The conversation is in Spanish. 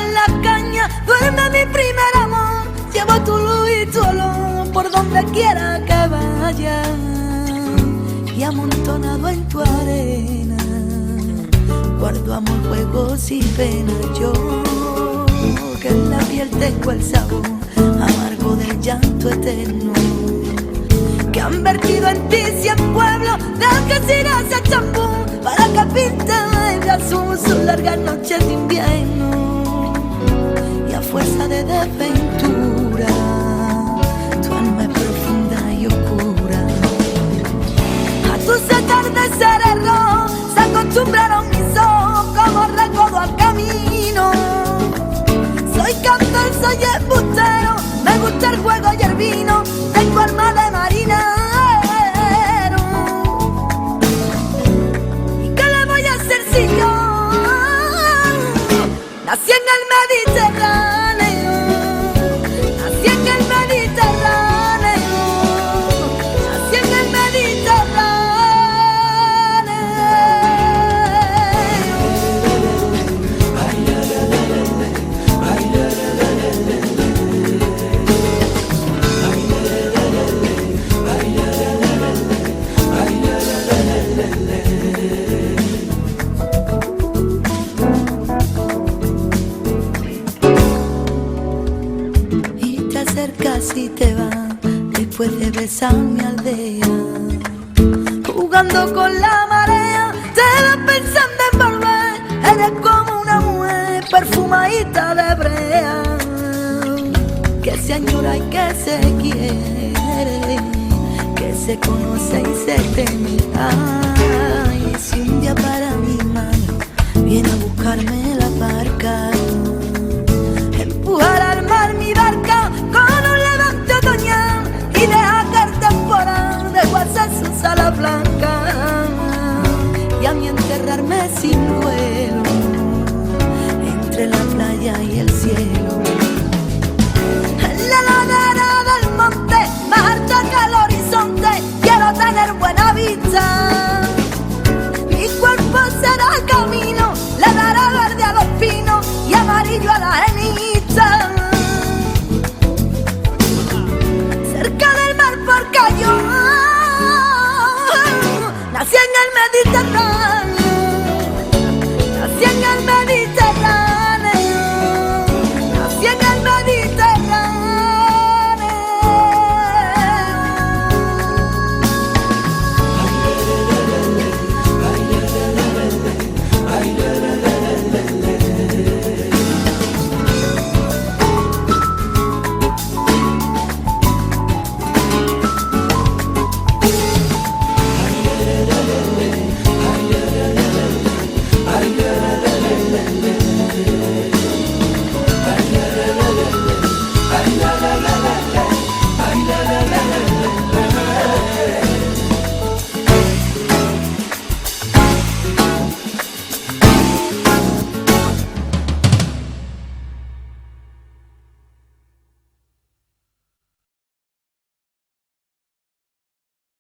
en la caña duerme mi primer amor. Llevo tu luz y tu olor por donde quiera que vaya, y amontonado en tu arena guardo amor, juegos y penas. Yo que en la piel tengo el sabor amargo del llanto eterno, que han vertido en ti 100 pueblos de Algeciras a Champú, para que pinten de azul sus largas noches de invierno. Y a fuerza de desventura tu alma es profunda y oscura. A tus atardeceres rojos se acostumbraron mis ojos como recodo al camino. Soy cantor, soy embustero, me gusta el juego y el vino, tengo alma de marinero. ¿Y qué le voy a hacer si yo nací en el Mediterráneo? Nací en el Mediterráneo, nací en el Mediterráneo. Si te vas después de besar mi aldea, jugando con la marea, te vas pensando en volver. Eres como una mujer perfumadita de brea, que se añora y que se quiere, que se conoce y se teme. Ay, si un día para mi mano viene a buscarme la barca, empujar al mar mi barca con un levante otoñal y dejar que el temporal desguace su sala blanca, y a mí enterrarme sin duelo entre la playa y el cielo. En la ladera del monte, más alta que el horizonte, quiero tener buena vista. Mi cuerpo será el camino, le dará verde a los pinos y amarillo a la avenida.